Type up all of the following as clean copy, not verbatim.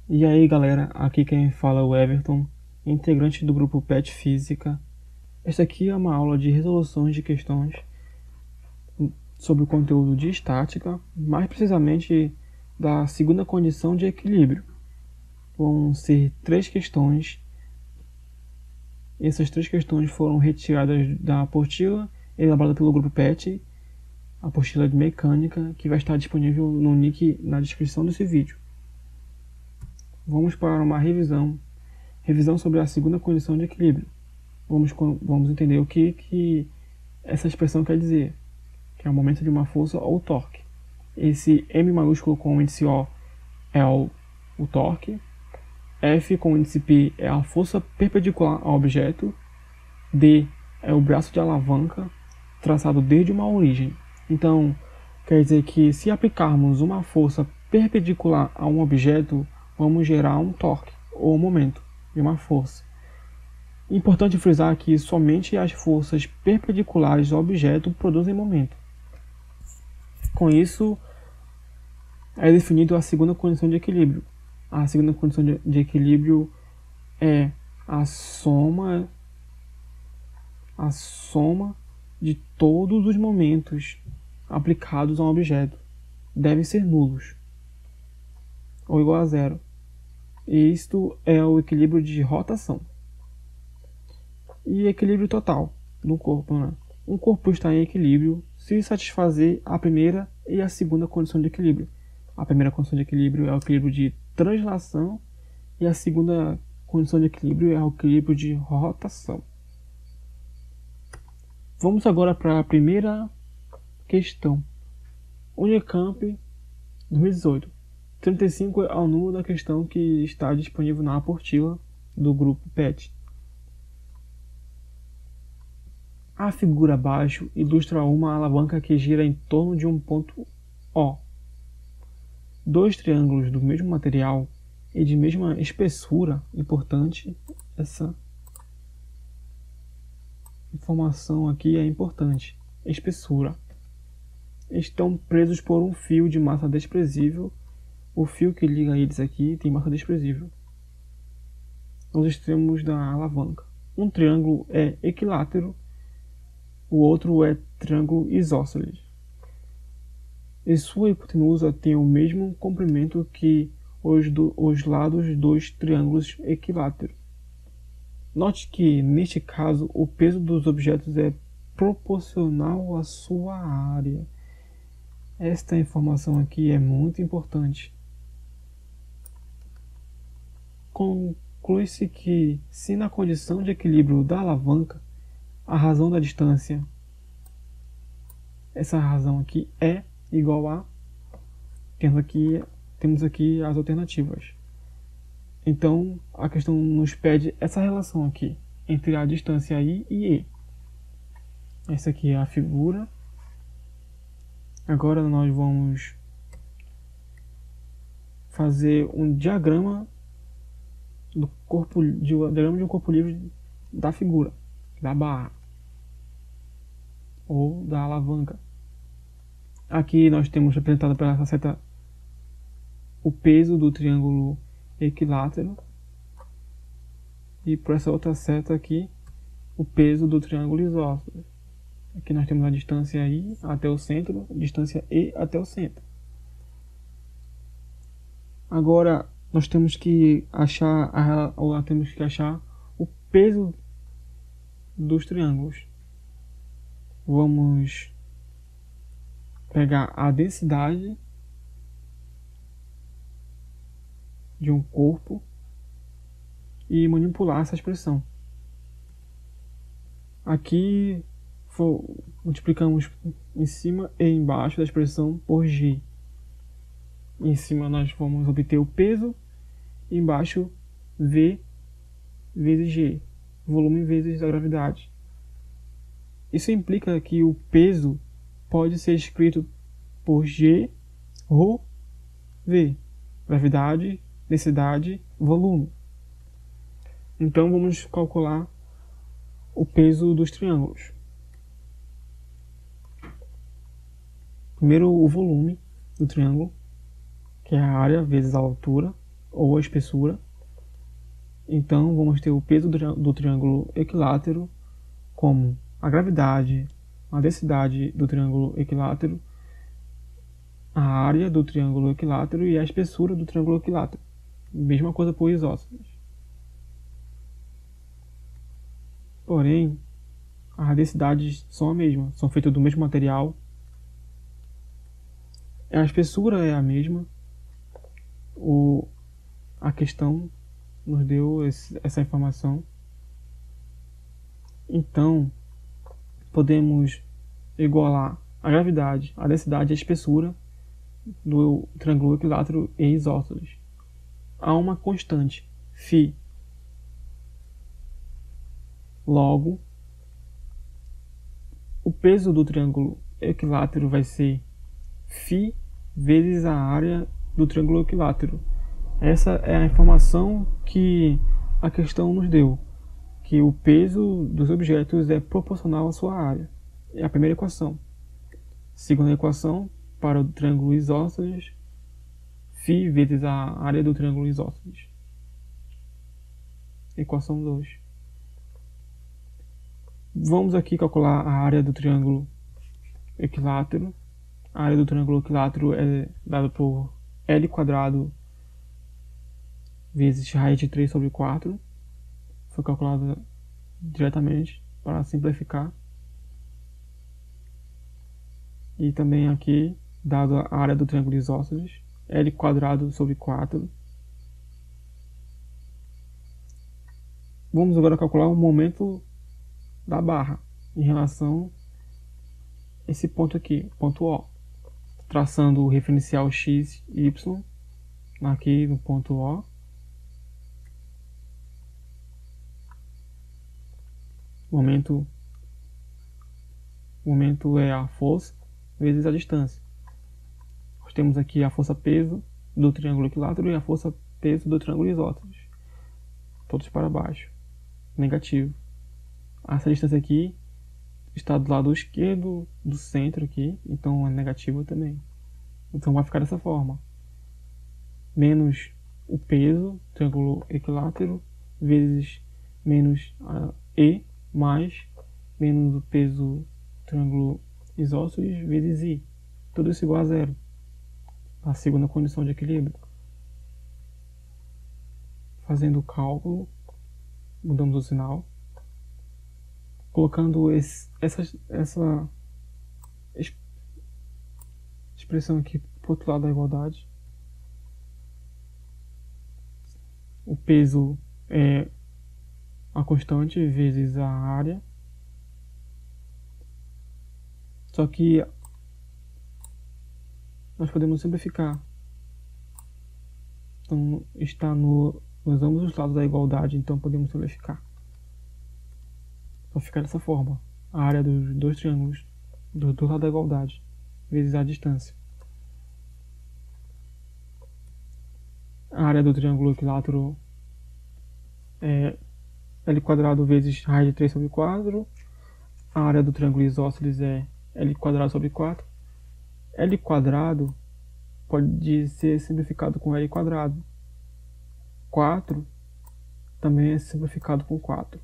E aí galera, aqui quem fala é o Everton, integrante do grupo PET Física. Esta aqui é uma aula de resoluções de questões sobre o conteúdo de estática, mais precisamente da segunda condição de equilíbrio. Vão ser 3 questões. Essas 3 questões foram retiradas da apostila elaborada pelo grupo PET, a apostila de mecânica, que vai estar disponível no link na descrição desse vídeo. Vamos para uma revisão sobre a segunda condição de equilíbrio. Vamos entender o que essa expressão quer dizer, que é o momento de uma força ou torque. Esse M maiúsculo com o índice O é o torque, F com o índice P é a força perpendicular ao objeto, D é o braço de alavanca traçado desde uma origem. Então, quer dizer que se aplicarmos uma força perpendicular a um objeto, vamos gerar um torque ou momento de uma força. Importante frisar que somente as forças perpendiculares ao objeto produzem momento. Com isso, é definido a segunda condição de equilíbrio. A segunda condição de equilíbrio é a soma de todos os momentos aplicados a um objeto. Devem ser nulos ou igual a zero. E isto é o equilíbrio de rotação. E equilíbrio total do corpo, né? Um corpo está em equilíbrio se satisfazer a primeira e a segunda condição de equilíbrio. A primeira condição de equilíbrio é o equilíbrio de translação e a segunda condição de equilíbrio é o equilíbrio de rotação. Vamos agora para a primeira questão. Unicamp 2018. 35 é o número da questão que está disponível na apostila do grupo PET. A figura abaixo ilustra uma alavanca que gira em torno de um ponto O. 2 triângulos do mesmo material e de mesma espessura, importante, essa informação aqui é importante, espessura, estão presos por um fio de massa desprezível. O fio que liga eles aqui tem massa desprezível nos extremos da alavanca. Um triângulo é equilátero, o outro é triângulo isósceles. E sua hipotenusa tem o mesmo comprimento que os lados dos triângulos equiláteros. Note que, neste caso, o peso dos objetos é proporcional à sua área. Esta informação aqui é muito importante. Conclui-se que, se na condição de equilíbrio da alavanca, a razão da distância, essa razão aqui é igual a, temos aqui as alternativas. Então, a questão nos pede essa relação aqui, entre a distância I e E. Essa aqui é a figura. Agora nós vamos fazer um diagrama de um corpo livre da figura, da barra ou da alavanca. Aqui nós temos representado pela essa seta o peso do triângulo equilátero e por essa outra seta aqui o peso do triângulo isósceles. Aqui nós temos a distância I até o centro, a distância E até o centro. Agora nós temos que achar o peso dos triângulos. Vamos pegar a densidade de um corpo e manipular essa expressão. Aqui multiplicamos em cima e embaixo da expressão por G. Em cima nós vamos obter o peso, e embaixo V vezes G, volume vezes a gravidade. Isso implica que o peso pode ser escrito por G ou V, gravidade, densidade, volume. Então vamos calcular o peso dos triângulos. Primeiro o volume do triângulo, que é a área vezes a altura, ou a espessura. Então vamos ter o peso do triângulo equilátero como a gravidade, a densidade do triângulo equilátero, a área do triângulo equilátero e a espessura do triângulo equilátero. Mesma coisa para os isósceles. Porém, as densidades são a mesma, são feitas do mesmo material. A espessura é a mesma. A questão nos deu essa informação. Então, podemos igualar a gravidade, a densidade e a espessura do triângulo equilátero e isósceles a uma constante, φ. Logo, o peso do triângulo equilátero vai ser φ vezes a área do triângulo equilátero. Essa é a informação que a questão nos deu, que o peso dos objetos é proporcional à sua área. É a primeira equação. Segunda equação, para o triângulo isósceles, φ vezes a área do triângulo isósceles. Equação 2. Vamos aqui calcular a área do triângulo equilátero. A área do triângulo equilátero é dada por L² vezes raiz de 3 sobre 4. Foi calculada diretamente para simplificar. E também aqui, dado a área do triângulo isósceles, L² sobre 4. Vamos agora calcular o momento da barra em relação a esse ponto aqui, ponto O. Traçando o referencial x, y, aqui no ponto O. O momento é a força vezes a distância. Nós temos aqui a força-peso do triângulo equilátero e a força-peso do triângulo isósceles. Todos para baixo. Negativo. Essa distância aqui está do lado esquerdo do centro aqui, então é negativa também. Então vai ficar dessa forma. Menos o peso, triângulo equilátero, vezes menos E, mais menos o peso, triângulo isósceles, vezes I. Tudo isso igual a zero. A segunda condição de equilíbrio. Fazendo o cálculo, mudamos o sinal. Colocando essa expressão aqui para o outro lado da igualdade. O peso é a constante vezes a área. Só que nós podemos simplificar. Então está nos ambos os lados da igualdade, então podemos simplificar. Vai ficar dessa forma. A área dos dois triângulos do lado da igualdade vezes a distância. A área do triângulo equilátero é L² vezes raiz de 3 sobre 4. A área do triângulo isósceles é L² sobre 4. L² pode ser simplificado com L². 4 também é simplificado com 4.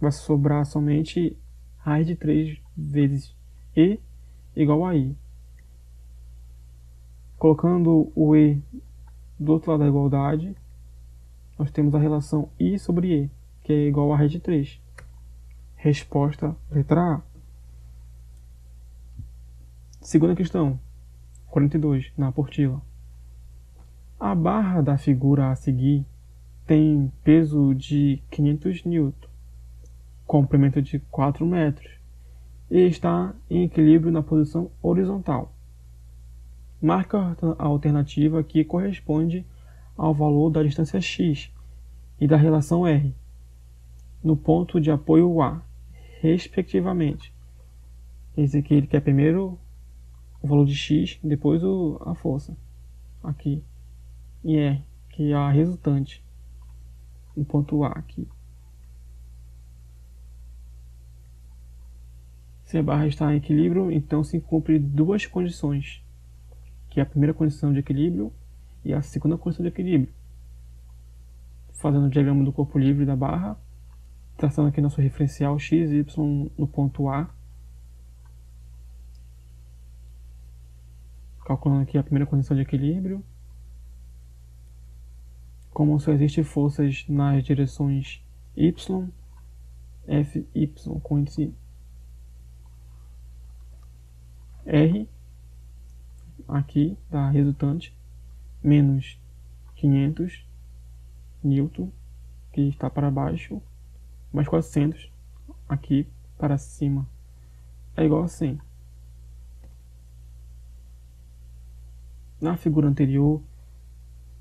Vai sobrar somente raiz de 3 vezes E igual a I. Colocando o E do outro lado da igualdade, nós temos a relação I sobre E, que é igual a raiz de 3. Resposta letra A. Segunda questão, 42, na apostila. A barra da figura a seguir tem peso de 500 N, comprimento de 4 metros e está em equilíbrio na posição horizontal. Marca a alternativa que corresponde ao valor da distância x e da relação r no ponto de apoio A, respectivamente. Esse aqui ele quer primeiro o valor de x, depois a força aqui, e R, que é a resultante no ponto A aqui. Se a barra está em equilíbrio, então se cumpre duas condições, que é a primeira condição de equilíbrio e a segunda condição de equilíbrio. Fazendo o diagrama do corpo livre da barra, traçando aqui nosso referencial x e y no ponto A, calculando aqui a primeira condição de equilíbrio. Como só existem forças nas direções y, Fy com índice R, aqui da resultante, menos 500 Newton, que está para baixo, mais 400 aqui para cima, é igual a 100. Na figura anterior,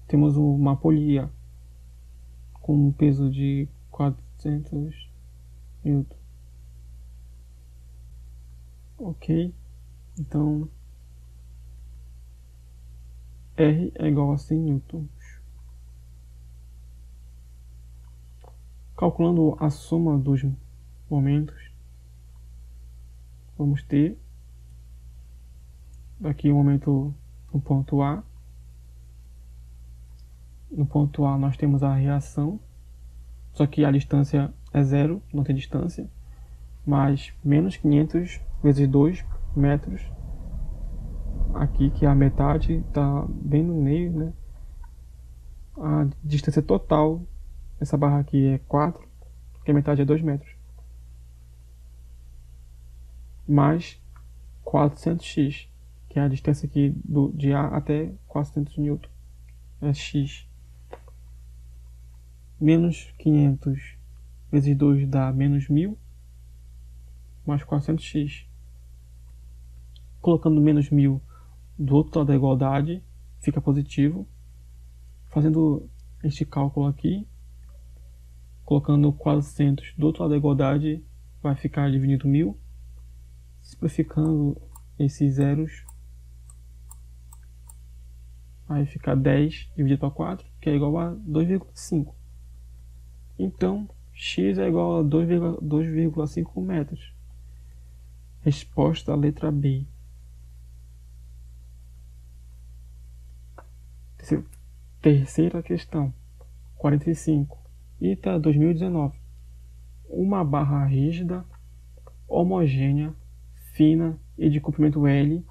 temos uma polia com um peso de 400 Newton. Ok, então R é igual a 100 newtons. Calculando a soma dos momentos, vamos ter aqui o momento no ponto A. No ponto A nós temos a reação, só que a distância é zero, não tem distância, mas menos 500 vezes 2 metros, aqui que é a metade, está bem no meio, né? A distância total dessa barra aqui é 4, porque a metade é 2 metros, mais 400x, que é a distância aqui de A até 400 newton, é x. Menos 500 vezes 2 dá menos 1000, mais 400x. Colocando menos 1000 do outro lado da igualdade, fica positivo. Fazendo este cálculo aqui, colocando 400 do outro lado da igualdade, vai ficar dividido 1000. Simplificando esses zeros, vai ficar 10 dividido para 4, que é igual a 2,5. Então, x é igual a 2,5 metros. Resposta à letra B. Terceira questão, 45. ITA 2019. Uma barra rígida, homogênea, fina e de comprimento L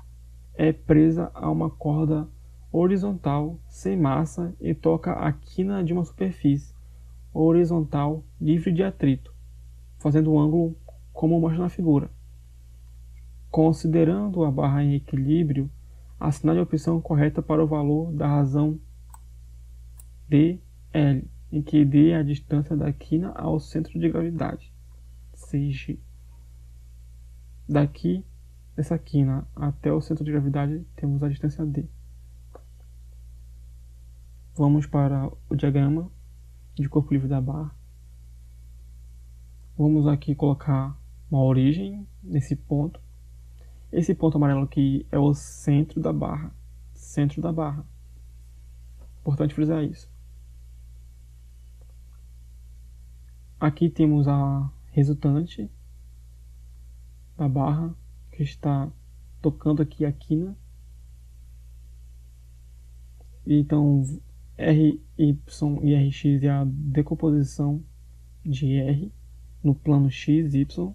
é presa a uma corda horizontal sem massa e toca a quina de uma superfície horizontal livre de atrito, fazendo um ângulo como mostra na figura. Considerando a barra em equilíbrio, assinale a opção correta para o valor da razão dL, em que D é a distância da quina ao centro de gravidade, 6G. Daqui, dessa quina até o centro de gravidade, temos a distância D. Vamos para o diagrama de corpo livre da barra. Vamos aqui colocar uma origem nesse ponto. Esse ponto amarelo aqui é o centro da barra. Centro da barra. Importante frisar isso. Aqui temos a resultante da barra, que está tocando aqui a quina. Então, RY e RX é a decomposição de R no plano XY.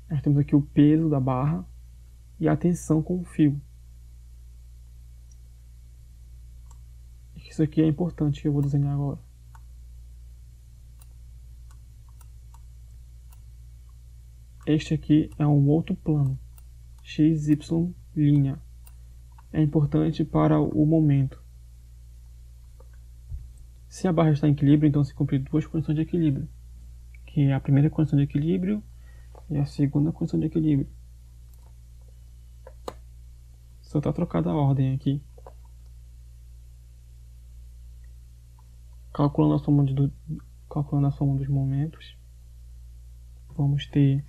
Nós temos aqui o peso da barra e a tensão com o fio. Isso aqui é importante que eu vou desenhar agora. Este aqui é um outro plano, XY linha. É importante para o momento. Se a barra está em equilíbrio, então se cumprir duas condições de equilíbrio, que é a primeira condição de equilíbrio e a segunda condição de equilíbrio. Só está trocada a ordem aqui. Calculando a soma dos momentos, vamos ter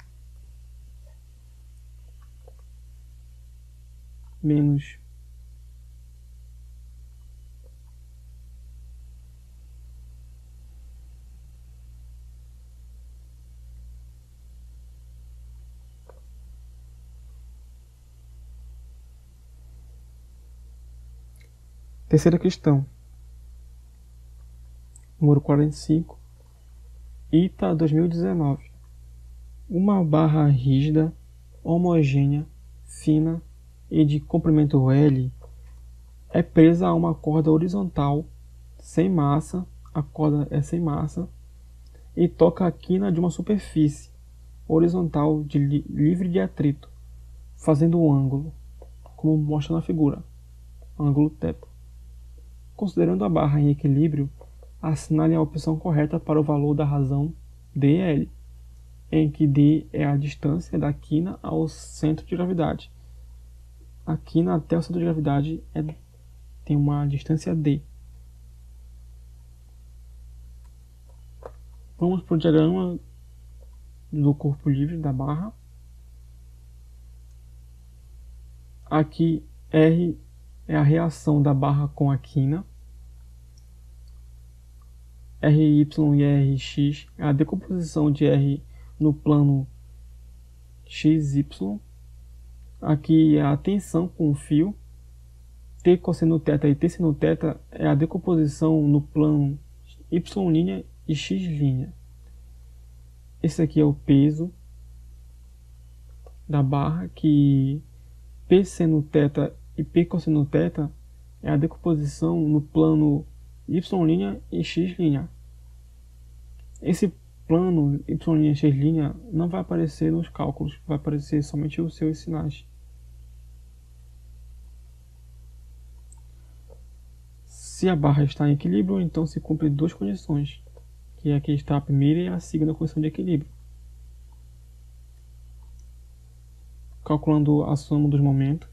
menos Terceira questão. Número 45. ITA 2019. Uma barra rígida, homogênea, fina e de comprimento L é presa a uma corda horizontal sem massa, a corda é sem massa, e toca a quina de uma superfície horizontal livre de atrito, fazendo um ângulo, como mostra na figura, ângulo θ. Considerando a barra em equilíbrio, assinale a opção correta para o valor da razão dL, em que d é a distância da quina ao centro de gravidade. A quina até o centro de gravidade tem uma distância d. Vamos para o diagrama do corpo livre da barra. Aqui R é a reação da barra com a quina. RY e RX é a decomposição de R no plano XY. Aqui é a tensão com o fio. T cosseno θ e T seno θ é a decomposição no plano Y' e X'. Esse aqui é o peso da barra, que P seno θ e P cosseno θ é a decomposição no plano Y' e X'. Esse plano Y' e X' não vai aparecer nos cálculos, vai aparecer somente os seus sinais. Se a barra está em equilíbrio, então se cumpre duas condições, que aqui está a primeira e a segunda condição de equilíbrio. Calculando a soma dos momentos,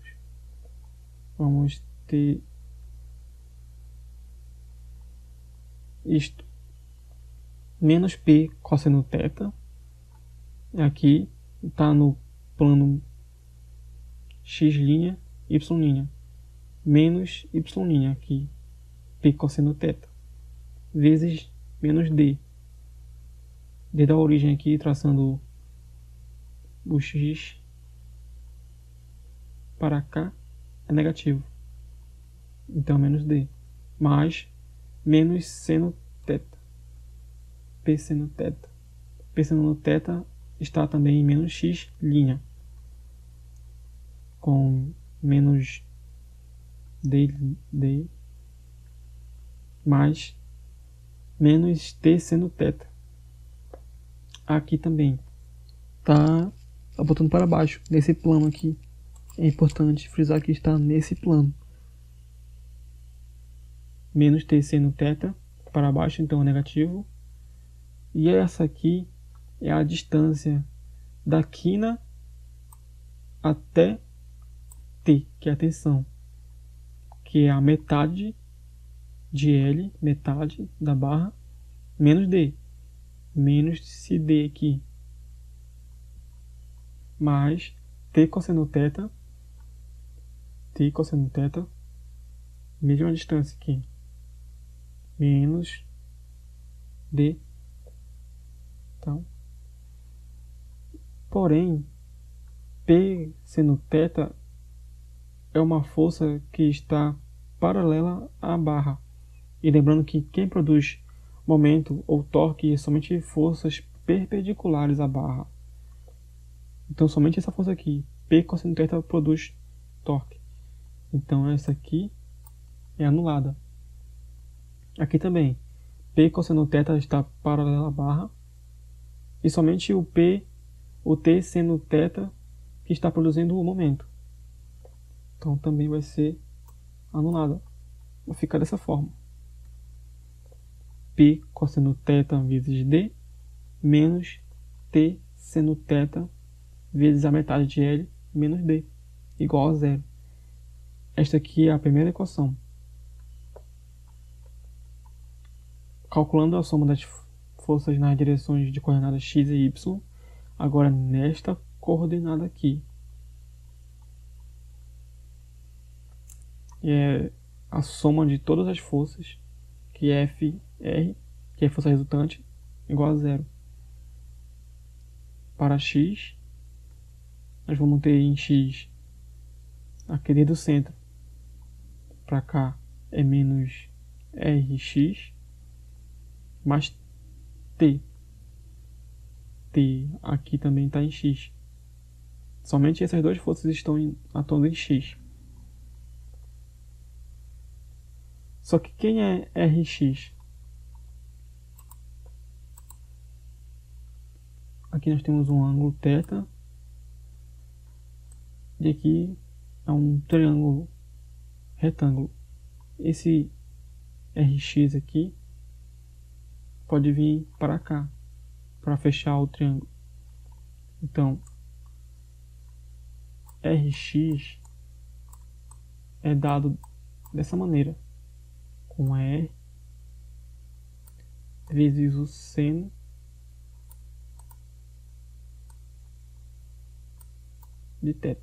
vamos ter isto, menos P cosseno θ, aqui está no plano X', Y', menos Y' aqui, P cosseno θ, vezes menos D. D da origem aqui, traçando o X para cá, é negativo. Então menos D. Mais menos seno θ. P seno θ. P seno θ está também em menos X', com menos D mais menos T seno θ. Aqui também está apontando para baixo, nesse plano aqui. É importante frisar que está nesse plano. Menos T seno θ para baixo, então é negativo. E essa aqui é a distância da quina até T, que é a tensão, que é a metade de L, metade da barra, menos D, menos esse D aqui, mais T cosseno θ, T cosseno θ, mesma distância aqui, menos D. Então, porém, P seno θ é uma força que está paralela à barra. E lembrando que quem produz momento ou torque é somente forças perpendiculares à barra. Então somente essa força aqui, P cosseno θ, produz torque. Então essa aqui é anulada. Aqui também, P cosseno θ está paralela à barra. E somente o T seno θ que está produzindo o momento. Então também vai ser anulada. Vai ficar dessa forma. P cosseno θ vezes D menos T seno θ vezes a metade de L menos D, igual a zero. Esta aqui é a primeira equação. Calculando a soma das forças nas direções de coordenadas x e y, agora nesta coordenada aqui. É a soma de todas as forças, que é FR, que é a força resultante, igual a zero. Para x, nós vamos ter em x aqui desde o centro para cá é menos Rx mais T. T aqui também está em X. Somente essas duas forças estão atuando em X. Só que quem é Rx? Aqui nós temos um ângulo θ. E aqui é um triângulo retângulo. Esse Rx aqui pode vir para cá, para fechar o triângulo. Então, Rx é dado dessa maneira, com R vezes o seno de θ.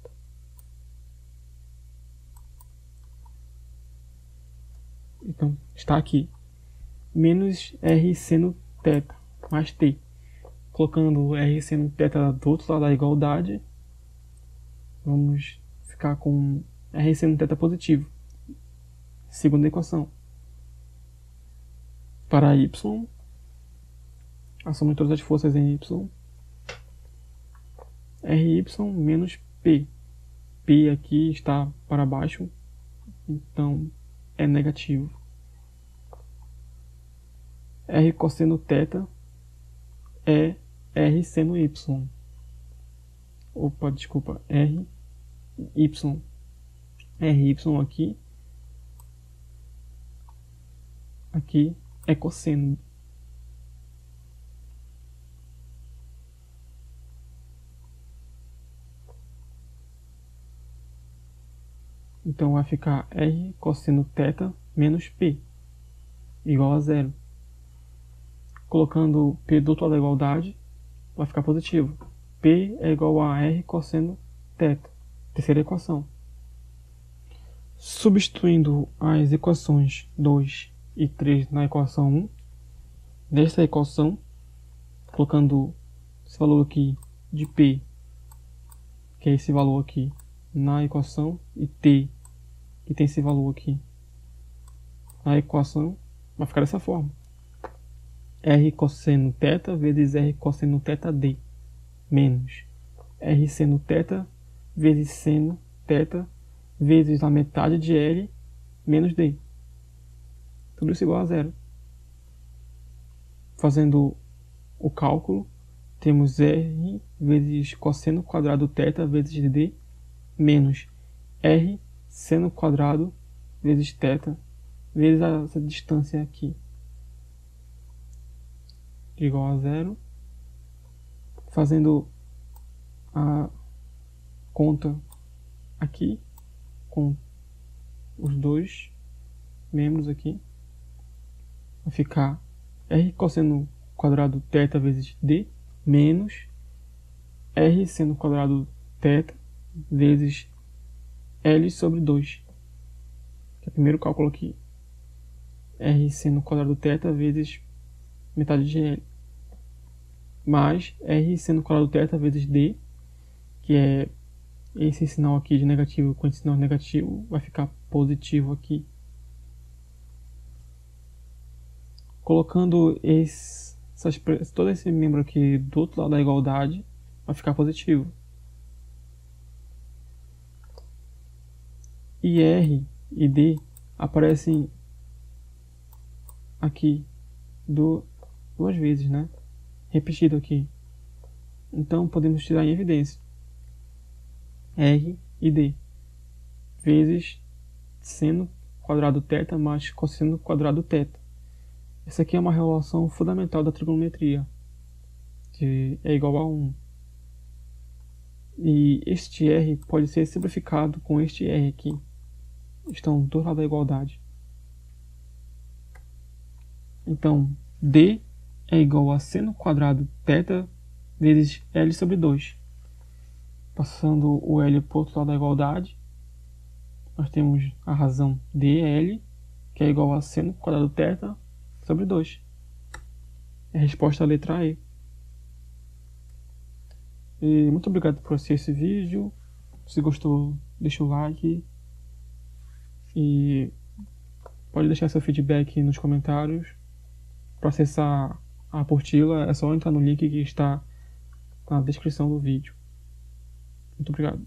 Então, está aqui, menos R seno θ, mais T. Colocando R seno θ do outro lado da igualdade, vamos ficar com R seno θ positivo. Segunda equação. Para y, a soma de todas as forças em y, Ry menos P. P aqui está para baixo, então é negativo. R cosseno θ é R seno y. Opa, desculpa, Ry. Ry aqui é cosseno. Então vai ficar R cosseno θ menos P igual a zero. Colocando P do outro lado da igualdade, vai ficar positivo. P é igual a R cosseno θ. Terceira equação. Substituindo as equações 2 e 3 na equação 1, desta equação, colocando esse valor aqui de P, que é esse valor aqui, na equação, e T, que tem esse valor aqui, na equação, vai ficar dessa forma. R cosseno θ vezes R cosseno θd, menos R seno θ vezes seno θ vezes a metade de L menos D. Tudo isso igual a zero. Fazendo o cálculo, temos R vezes cosseno quadrado θ vezes D menos R seno quadrado vezes θ vezes essa distância aqui, igual a zero. Fazendo a conta aqui com os dois membros aqui, vai ficar R cosseno quadrado θ vezes D menos R seno quadrado θ vezes L sobre 2, que é o primeiro cálculo aqui. R seno quadrado θ vezes metade de L, mais R seno quadrado θ vezes D, que é esse sinal aqui de negativo com esse sinal negativo, vai ficar positivo aqui. Colocando todo esse membro aqui do outro lado da igualdade, vai ficar positivo. E R e D aparecem aqui duas vezes, né? Repetido aqui. Então podemos tirar em evidência R e D vezes seno quadrado θ mais cosseno quadrado θ. Essa aqui é uma relação fundamental da trigonometria, que é igual a 1. E este R pode ser simplificado com este R aqui. Estão do lado da igualdade. Então, D é igual a seno quadrado θ vezes L sobre 2. Passando o L para o outro lado da igualdade, nós temos a razão dL, que é igual a seno quadrado θ sobre 2. É a resposta à letra E. E muito obrigado por assistir esse vídeo. Se gostou, deixa o like. E Pode deixar seu feedback nos comentários. Para acessar a apostila é só entrar no link que está na descrição do vídeo. Muito obrigado.